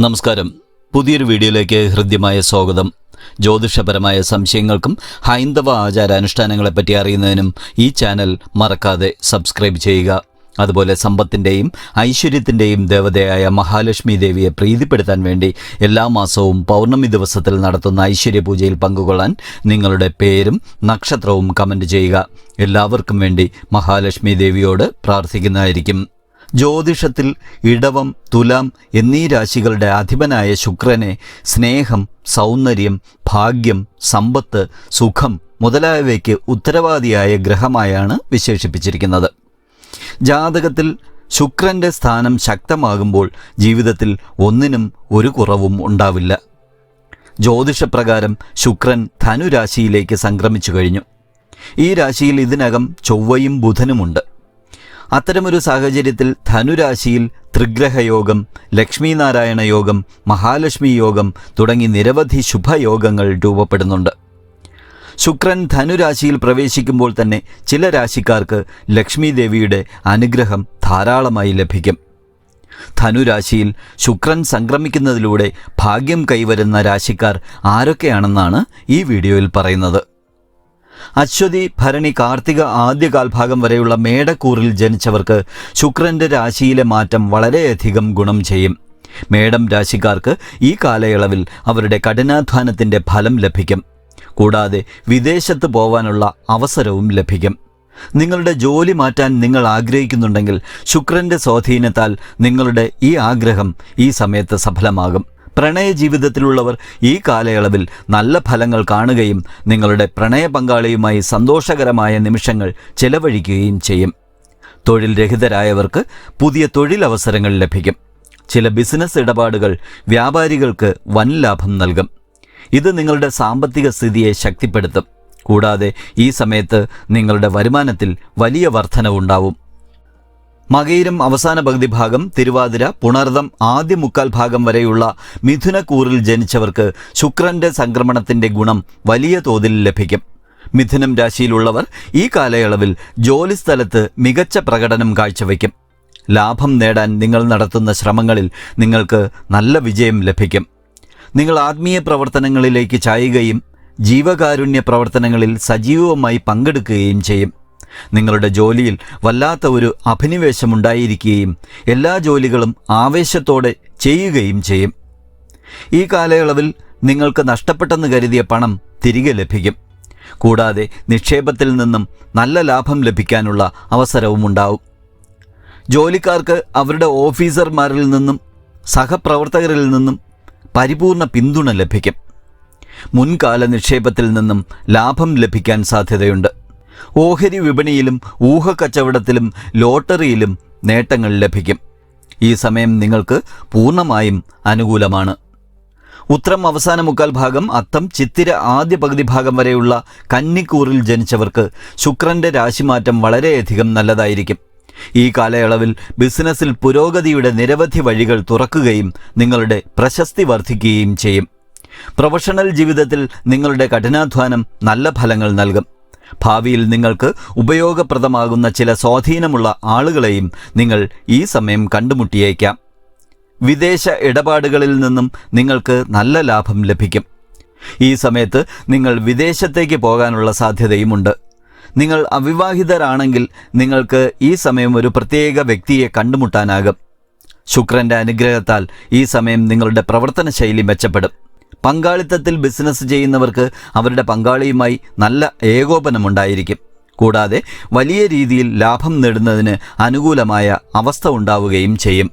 നമസ്കാരം. പുതിയൊരു വീഡിയോയിലേക്ക് ഹൃദ്യമായ സ്വാഗതം. ജ്യോതിഷപരമായ സംശയങ്ങൾക്കും ഹൈന്ദവ ആചാരാനുഷ്ഠാനങ്ങളെപ്പറ്റി അറിയുന്നതിനും ഈ ചാനൽ മറക്കാതെ സബ്സ്ക്രൈബ് ചെയ്യുക. അതുപോലെ സമ്പത്തിൻ്റെയും ഐശ്വര്യത്തിൻ്റെയും ദേവതയായ മഹാലക്ഷ്മി ദേവിയെ പ്രീതിപ്പെടുത്താൻ വേണ്ടി എല്ലാ മാസവും പൗർണമി ദിവസത്തിൽ നടത്തുന്ന ഐശ്വര്യപൂജയിൽ പങ്കുകൊള്ളാൻ നിങ്ങളുടെ പേരും നക്ഷത്രവും കമൻറ്റ് ചെയ്യുക. എല്ലാവർക്കും വേണ്ടി മഹാലക്ഷ്മി ദേവിയോട് പ്രാർത്ഥിക്കുന്നതായിരിക്കും. ജ്യോതിഷത്തിൽ ഇടവം, തുലാം എന്നീ രാശികളുടെ അധിപനായ ശുക്രനെ സ്നേഹം, സൗന്ദര്യം, ഭാഗ്യം, സമ്പത്ത്, സുഖം മുതലായവയ്ക്ക് ഉത്തരവാദിയായ ഗ്രഹമായാണ് വിശേഷിപ്പിച്ചിരിക്കുന്നത്. ജാതകത്തിൽ ശുക്രന്റെ സ്ഥാനം ശക്തമാകുമ്പോൾ ജീവിതത്തിൽ ഒന്നിനും ഒരു കുറവും ഉണ്ടാവില്ല. ജ്യോതിഷപ്രകാരം ശുക്രൻ ധനുരാശിയിലേക്ക് സംക്രമിച്ചു കഴിഞ്ഞു. ഈ രാശിയിൽ ഇതിനകം ചൊവ്വയും ബുധനുമുണ്ട്. അത്തരമൊരു സാഹചര്യത്തിൽ ധനുരാശിയിൽ ത്രിഗ്രഹയോഗം, ലക്ഷ്മീനാരായണ യോഗം, മഹാലക്ഷ്മി യോഗം തുടങ്ങി നിരവധി ശുഭയോഗങ്ങൾ രൂപപ്പെടുന്നുണ്ട്. ശുക്രൻ ധനുരാശിയിൽ പ്രവേശിക്കുമ്പോൾ തന്നെ ചില രാശിക്കാർക്ക് ലക്ഷ്മി ദേവിയുടെ അനുഗ്രഹം ധാരാളമായി ലഭിക്കും. ധനുരാശിയിൽ ശുക്രൻ സംക്രമിക്കുന്നതിലൂടെ ഭാഗ്യം കൈവരുന്ന രാശിക്കാർ ആരൊക്കെയാണെന്നാണ് ഈ വീഡിയോയിൽ പറയുന്നത്. അശ്വതി, ഭരണി, കാർത്തിക ആദ്യകാൽഭാഗം വരെയുള്ള മേടക്കൂറിൽ ജനിച്ചവർക്ക് ശുക്രന്റെ രാശിയിലെ മാറ്റം വളരെയധികം ഗുണം ചെയ്യും. മേടം രാശിക്കാർക്ക് ഈ കാലയളവിൽ അവരുടെ കഠിനാധ്വാനത്തിൻ്റെ ഫലം ലഭിക്കും. കൂടാതെ വിദേശത്ത് പോവാനുള്ള അവസരവും ലഭിക്കും. നിങ്ങളുടെ ജോലി മാറ്റാൻ നിങ്ങൾ ആഗ്രഹിക്കുന്നുണ്ടെങ്കിൽ ശുക്രന്റെ സ്വാധീനത്താൽ നിങ്ങളുടെ ഈ ആഗ്രഹം ഈ സമയത്ത് സഫലമാകും. പ്രണയ ജീവിതത്തിലുള്ളവർ ഈ കാലയളവിൽ നല്ല ഫലങ്ങൾ കാണുകയും നിങ്ങളുടെ പ്രണയ പങ്കാളിയുമായി സന്തോഷകരമായ നിമിഷങ്ങൾ ചെലവഴിക്കുകയും ചെയ്യും. തൊഴിൽ രഹിതരായവർക്ക് പുതിയ തൊഴിലവസരങ്ങൾ ലഭിക്കും. ചില ബിസിനസ് ഇടപാടുകൾ വ്യാപാരികൾക്ക് വൻ ലാഭം നൽകും. ഇത് നിങ്ങളുടെ സാമ്പത്തിക സ്ഥിതിയെ ശക്തിപ്പെടുത്തും. കൂടാതെ ഈ സമയത്ത് നിങ്ങളുടെ വരുമാനത്തിൽ വലിയ വർധനവുണ്ടാവും. മകയിരം അവസാന പകുതി ഭാഗം, തിരുവാതിര, പുണർദം ആദ്യ മുക്കാൽ ഭാഗം വരെയുള്ള മിഥുനക്കൂറിൽ ജനിച്ചവർക്ക് ശുക്രന്റെ സംക്രമണത്തിൻ്റെ ഗുണം വലിയ തോതിൽ ലഭിക്കും. മിഥുനം രാശിയിലുള്ളവർ ഈ കാലയളവിൽ ജോലിസ്ഥലത്ത് മികച്ച പ്രകടനം കാഴ്ചവെക്കും. ലാഭം നേടാൻ നിങ്ങൾ നടത്തുന്ന ശ്രമങ്ങളിൽ നിങ്ങൾക്ക് നല്ല വിജയം ലഭിക്കും. നിങ്ങൾ ആത്മീയ പ്രവർത്തനങ്ങളിലേക്ക് ചായുകയും ജീവകാരുണ്യ പ്രവർത്തനങ്ങളിൽ സജീവമായി പങ്കെടുക്കുകയും ചെയ്യും. നിങ്ങളുടെ ജോലിയിൽ വല്ലാത്ത ഒരു അഭിനിവേശമുണ്ടായിരിക്കുകയും എല്ലാ ജോലികളും ആവേശത്തോടെ ചെയ്യുകയും ചെയ്യും. ഈ കാലയളവിൽ നിങ്ങൾക്ക് നഷ്ടപ്പെട്ടെന്ന് കരുതിയ പണം തിരികെ ലഭിക്കും. കൂടാതെ നിക്ഷേപത്തിൽ നിന്നും നല്ല ലാഭം ലഭിക്കാനുള്ള അവസരവും ഉണ്ടാവും. ജോലിക്കാർക്ക് അവരുടെ ഓഫീസർമാരിൽ നിന്നും സഹപ്രവർത്തകരിൽ നിന്നും പരിപൂർണ പിന്തുണ ലഭിക്കും. മുൻകാല നിക്ഷേപത്തിൽ നിന്നും ലാഭം ലഭിക്കാൻ സാധ്യതയുണ്ട്. ഓഹരി വിപണിയിലും ഊഹക്കച്ചവടത്തിലും ലോട്ടറിയിലും നേട്ടങ്ങൾ ലഭിക്കും. ഈ സമയം നിങ്ങൾക്ക് പൂർണ്ണമായും അനുകൂലമാണ്. ഉത്രം അവസാന മുക്കാൽ ഭാഗം, അത്തം, ചിത്തിര ആദ്യ പകുതി ഭാഗം വരെയുള്ള കന്നിക്കൂറിൽ ജനിച്ചവർക്ക് ശുക്രന്റെ രാശിമാറ്റം വളരെയധികം നല്ലതായിരിക്കും. ഈ കാലയളവിൽ ബിസിനസ്സിൽ പുരോഗതിയുടെ നിരവധി വഴികൾ തുറക്കുകയും നിങ്ങളുടെ പ്രശസ്തി വർദ്ധിക്കുകയും ചെയ്യും. പ്രൊഫഷണൽ ജീവിതത്തിൽ നിങ്ങളുടെ കഠിനാധ്വാനം നല്ല ഫലങ്ങൾ നൽകും. ഭാവിയിൽ നിങ്ങൾക്ക് ഉപയോഗപ്രദമാകുന്ന ചില സ്വാധീനമുള്ള ആളുകളെയും നിങ്ങൾ ഈ സമയം കണ്ടുമുട്ടിയേക്കാം. വിദേശ ഇടപാടുകളിൽ നിന്നും നിങ്ങൾക്ക് നല്ല ലാഭം ലഭിക്കും. ഈ സമയത്ത് നിങ്ങൾ വിദേശത്തേക്ക് പോകാനുള്ള സാധ്യതയുമുണ്ട്. നിങ്ങൾ അവിവാഹിതരാണെങ്കിൽ നിങ്ങൾക്ക് ഈ സമയം ഒരു പ്രത്യേക വ്യക്തിയെ കണ്ടുമുട്ടാനാകും. ശുക്രന്റെ അനുഗ്രഹത്താൽ ഈ സമയം നിങ്ങളുടെ പ്രവർത്തന ശൈലി മെച്ചപ്പെടും. പങ്കാളിത്തത്തിൽ ബിസിനസ് ചെയ്യുന്നവർക്ക് അവരുടെ പങ്കാളിയുമായി നല്ല ഏകോപനമുണ്ടായിരിക്കും. കൂടാതെ വലിയ രീതിയിൽ ലാഭം നേടുന്നതിന് അനുകൂലമായ അവസ്ഥ ഉണ്ടാവുകയും ചെയ്യും.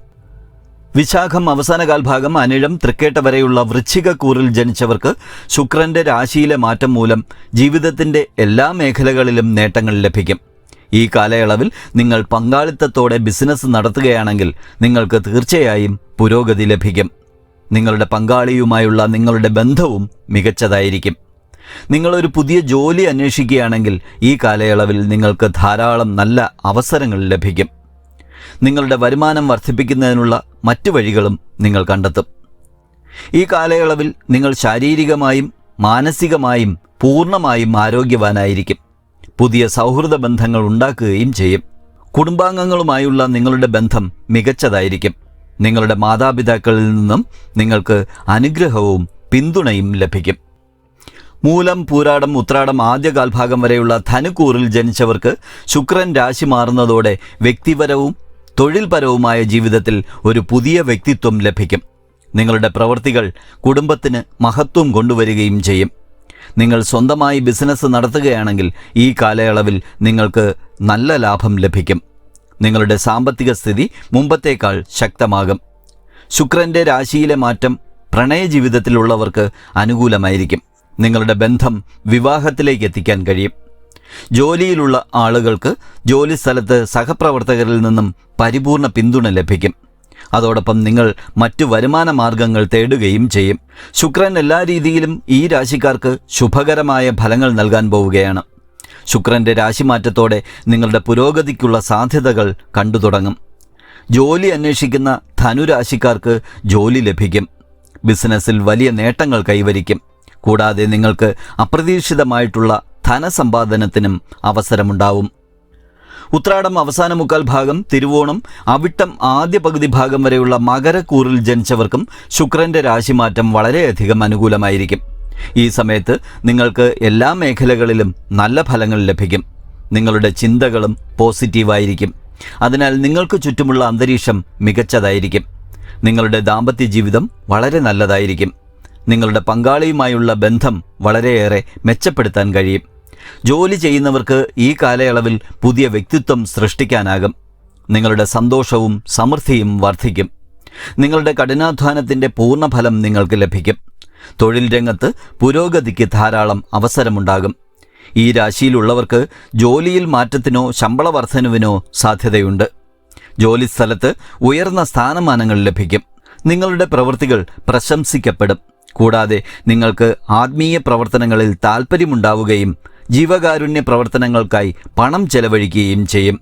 വിശാഖം അവസാന കാൽഭാഗം, അനിഴം, തൃക്കേട്ട വരെയുള്ള വൃശ്ചികക്കൂറിൽ ജനിച്ചവർക്ക് ശുക്രന്റെ രാശിയിലെ മാറ്റം മൂലം ജീവിതത്തിൻ്റെ എല്ലാ മേഖലകളിലും നേട്ടങ്ങൾ ലഭിക്കും. ഈ കാലയളവിൽ നിങ്ങൾ പങ്കാളിത്തത്തോടെ ബിസിനസ് നടത്തുകയാണെങ്കിൽ നിങ്ങൾക്ക് തീർച്ചയായും പുരോഗതി ലഭിക്കും. നിങ്ങളുടെ പങ്കാളിയുമായുള്ള നിങ്ങളുടെ ബന്ധവും മികച്ചതായിരിക്കും. നിങ്ങളൊരു പുതിയ ജോലി അന്വേഷിക്കുകയാണെങ്കിൽ ഈ കാലയളവിൽ നിങ്ങൾക്ക് ധാരാളം നല്ല അവസരങ്ങൾ ലഭിക്കും. നിങ്ങളുടെ വരുമാനം വർദ്ധിപ്പിക്കുന്നതിനുള്ള മറ്റു വഴികളും നിങ്ങൾ കണ്ടെത്തും. ഈ കാലയളവിൽ നിങ്ങൾ ശാരീരികമായും മാനസികമായും പൂർണ്ണമായും ആരോഗ്യവാനായിരിക്കും. പുതിയ സൗഹൃദ ബന്ധങ്ങൾ ഉണ്ടാക്കുകയും ചെയ്യും. കുടുംബാംഗങ്ങളുമായുള്ള നിങ്ങളുടെ ബന്ധം മികച്ചതായിരിക്കും. നിങ്ങളുടെ മാതാപിതാക്കളിൽ നിന്നും നിങ്ങൾക്ക് അനുഗ്രഹവും പിന്തുണയും ലഭിക്കും. മൂലം, പൂരാടം, ഉത്രാടം ആദ്യകാൽഭാഗം വരെയുള്ള ധനുക്കൂറിൽ ജനിച്ചവർക്ക് ശുക്രൻ രാശി മാറുന്നതോടെ വ്യക്തിപരവും തൊഴിൽപരവുമായ ജീവിതത്തിൽ ഒരു പുതിയ വ്യക്തിത്വം ലഭിക്കും. നിങ്ങളുടെ പ്രവൃത്തികൾ കുടുംബത്തിന് മഹത്വം കൊണ്ടുവരികയും ചെയ്യും. നിങ്ങൾ സ്വന്തമായി ബിസിനസ് നടത്തുകയാണെങ്കിൽ ഈ കാലയളവിൽ നിങ്ങൾക്ക് നല്ല ലാഭം ലഭിക്കും. നിങ്ങളുടെ സാമ്പത്തിക സ്ഥിതി മുമ്പത്തേക്കാൾ ശക്തമാകും. ശുക്രൻ്റെ രാശിയിലെ മാറ്റം പ്രണയ ജീവിതത്തിലുള്ളവർക്ക് അനുകൂലമായിരിക്കും. നിങ്ങളുടെ ബന്ധം വിവാഹത്തിലേക്ക് എത്തിക്കാൻ കഴിയും. ജോലിയിലുള്ള ആളുകൾക്ക് ജോലിസ്ഥലത്ത് സഹപ്രവർത്തകരിൽ നിന്നും പരിപൂർണ പിന്തുണ ലഭിക്കും. അതോടൊപ്പം നിങ്ങൾ മറ്റു വരുമാന മാർഗങ്ങൾ തേടുകയും ചെയ്യും. ശുക്രൻ എല്ലാ രീതിയിലും ഈ രാശിക്കാർക്ക് ശുഭകരമായ ഫലങ്ങൾ നൽകാൻ പോവുകയാണ്. ശുക്രൻ്റെ രാശിമാറ്റത്തോടെ നിങ്ങളുടെ പുരോഗതിക്കുള്ള സാധ്യതകൾ കണ്ടു തുടങ്ങും. ജോലി അന്വേഷിക്കുന്ന ധനുരാശിക്കാർക്ക് ജോലി ലഭിക്കും. ബിസിനസ്സിൽ വലിയ നേട്ടങ്ങൾ കൈവരിക്കും. കൂടാതെ നിങ്ങൾക്ക് അപ്രതീക്ഷിതമായിട്ടുള്ള ധനസമ്പാദനത്തിനും അവസരമുണ്ടാവും. ഉത്രാടം അവസാന മുക്കാൽ ഭാഗം, തിരുവോണം, അവിട്ടം ആദ്യ പകുതി ഭാഗം വരെയുള്ള മകരക്കൂറിൽ ജനിച്ചവർക്കും ശുക്രൻ്റെ രാശിമാറ്റം വളരെയധികം അനുകൂലമായിരിക്കും. ഈ സമയത്ത് നിങ്ങൾക്ക് എല്ലാ മേഖലകളിലും നല്ല ഫലങ്ങൾ ലഭിക്കും. നിങ്ങളുടെ ചിന്തകളും പോസിറ്റീവായിരിക്കും. അതിനാൽ നിങ്ങൾക്ക് ചുറ്റുമുള്ള അന്തരീക്ഷം മികച്ചതായിരിക്കും. നിങ്ങളുടെ ദാമ്പത്യ ജീവിതം വളരെ നല്ലതായിരിക്കും. നിങ്ങളുടെ പങ്കാളിയുമായുള്ള ബന്ധം വളരെയേറെ മെച്ചപ്പെടുത്താൻ കഴിയും. ജോലി ചെയ്യുന്നവർക്ക് ഈ കാലയളവിൽ പുതിയ വ്യക്തിത്വം സൃഷ്ടിക്കാനാകും. നിങ്ങളുടെ സന്തോഷവും സമൃദ്ധിയും വർദ്ധിക്കും. നിങ്ങളുടെ കഠിനാധ്വാനത്തിൻ്റെ പൂർണ്ണഫലം നിങ്ങൾക്ക് ലഭിക്കും. തൊഴിൽ രംഗത്ത് പുരോഗതിക്ക് ധാരാളം അവസരമുണ്ടാകും. ഈ രാശിയിലുള്ളവർക്ക് ജോലിയിൽ മാറ്റത്തിനോ ശമ്പള വർധനവിനോ സാധ്യതയുണ്ട്. ജോലിസ്ഥലത്ത് ഉയർന്ന സ്ഥാനമാനങ്ങൾ ലഭിക്കും. നിങ്ങളുടെ പ്രവൃത്തികൾ പ്രശംസിക്കപ്പെടും. കൂടാതെ നിങ്ങൾക്ക് ആത്മീയ പ്രവർത്തനങ്ങളിൽ താൽപ്പര്യമുണ്ടാവുകയും ജീവകാരുണ്യ പ്രവർത്തനങ്ങൾക്കായി പണം ചെലവഴിക്കുകയും ചെയ്യും.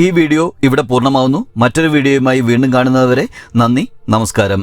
ഈ വീഡിയോ ഇവിടെ പൂർണ്ണമാവുന്നു. മറ്റൊരു വീഡിയോയുമായി വീണ്ടും കാണുന്നതുവരെ നന്ദി, നമസ്കാരം.